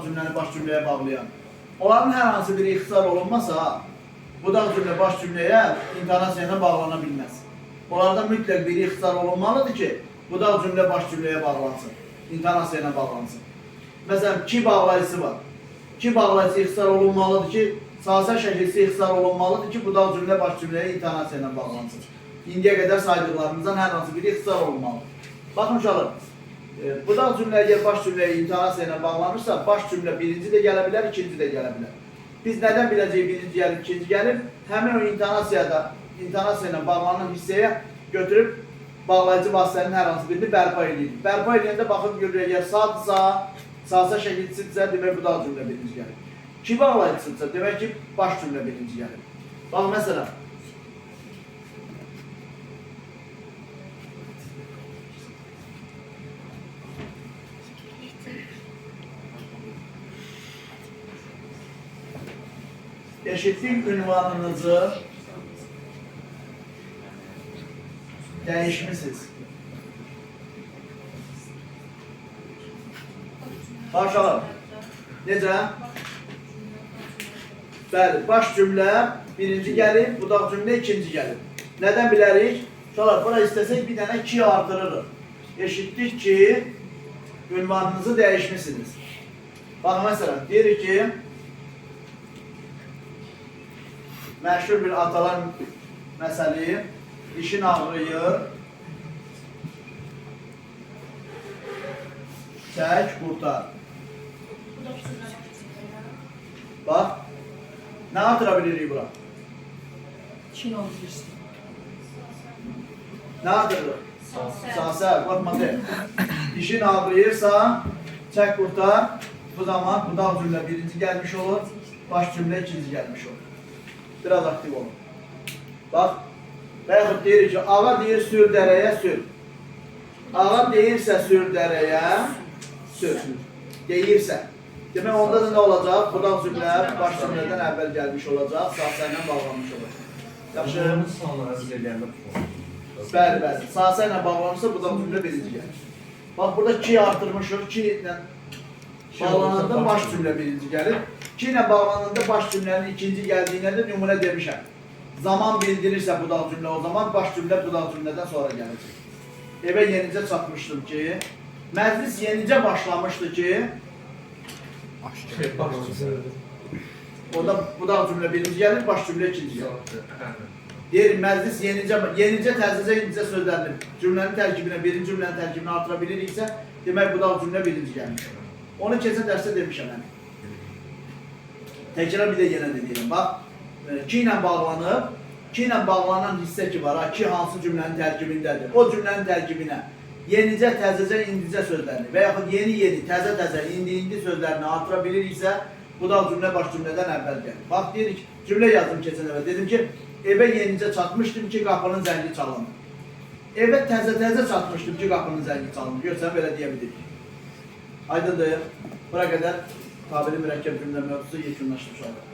cümləni baş cümləyə bağlayan. Onların hər hansı biri ixtisar olunmasa, budaq cümlə baş cümləyə intonasiya ilə bağlana bilməz. Onlardan mütləq biri ixtisar olunmalıdır ki, budaq cümlə baş cümləyə bağlansın, intonasiya ilə bağlansın. Məsələn, ki bağlayıcısı var. Ki bağlayıcısı ixtisar olunmalıdır ki, sahəsə şəkilsi ixtisar olunmalıdır ki, budaq cümlə baş cümləyə intonasiya ilə bağlansın. İndiyə qədər saydıqlarımızdan hər hansı biri ixtisar olunmalıdır. Baxın uşaqlar, budaq cümlə əgər baş cümləyə intonasiya ilə bağlanırsa, baş cümlə birinci də gələ bilər, ikinci də gələ bilər. Biz nədən biləcəyik birinci gəlib, ikinci gəlib? Həmin o intonasiya ilə bağlanan hissəyə götürüb bağlayıcı vasitənin hər hansı birini bərpa edirik. Bərpa edəndə baxıb görürük, əgər sağdırsa, sağsa şəkilçidirsə, demək budaq cümlə birinci gəlib. Ki bağlayıcısıdırsa, demək ki, baş cümlə birinci gəlib. Bax, məsələn, eşitlik ünvanınızı dəyişmisiniz. Başlayalım. Necə? Bəli, baş cümlə birinci gəlib, budaq cümlə ikinci gəlib. Nədən bilərik? Şuralar, bura istəsək bir dənə ki artırırıq. Eşitdik ki, ünvanınızı dəyişmisiniz. Bax, məsələn, deyirik ki, məşhur bir atalar məsəli, dişin ağrıyır, çək, qurtar. Bax, nə artıra bilirik bura? Çin olursun. Nə artırırıq? Sahsə, qorxma deyil. Dişin ağrıyırsa, çək, qurtar. Bu zaman budaq cümlə birinci gəlmiş olur, baş cümlə ikinci gəlmiş olur. Biraz aktiv olun. Bax, və yaxud deyirik ki, ağa deyir sür dərəyə sür. Ağa deyirsə sür dərəyə sür. Deyirsə. Demək, onda da nə olacaq? Budaq cümlə baş cümlədən əvvəl gəlmiş olacaq, sahsə ilə bağlanmış olacaq. Yaxşı. Bəli, bəli. Sahsə ilə bağlanırsa budaq cümlə birinci gəlir. Bax, burada ki artırmışıq, ki ilə bağlananda baş cümlə birinci gəlir. Ki ilə bağlananda baş cümlənin ikinci gəldiyinə də nümunə demişəm. Zaman bildirirsə budaq cümlə o zaman, baş cümlə budaq cümlədən sonra gələcək. Evə yenicə çatmışdım ki, məclis yenicə başlamışdı ki, orada budaq cümlə birinci gəlir, baş cümlə ikinci gəlir. Deyir, məclis yenicə təzəcə indicə sözlərini, cümlənin tərkibinə, birinci cümlənin tərkibini artıra biliriksə, demək budaq cümlə birinci gəlmiş. Onu keçən dərsdə demişəm. Təkrar bir də yenə deyirəm. Bax, ki ilə bağlanıb, ki ilə bağlanan hissə ki var, ki hansı cümlənin tərkibindədir. O cümlənin tərkibinə yenicə, təzəcə, indicə sözlərini və yaxud yeni, təzə, indi sözlərini artıra biliriksə, budaq cümlə baş cümlədən əvvəl gəlir. Bax, deyirik, cümlə yazdım keçən əvvəl. Dedim ki, evə yenicə çatmışdım ki, qapının zəngi çalındı. Evə təzə çatmışdım ki, qapının zəngi çalındı. Görsən, belə deyə bilirik. Aydındır. Bura qədər tabiri mürəkkəb cümlə mövzusu yekunlaşmış oldu.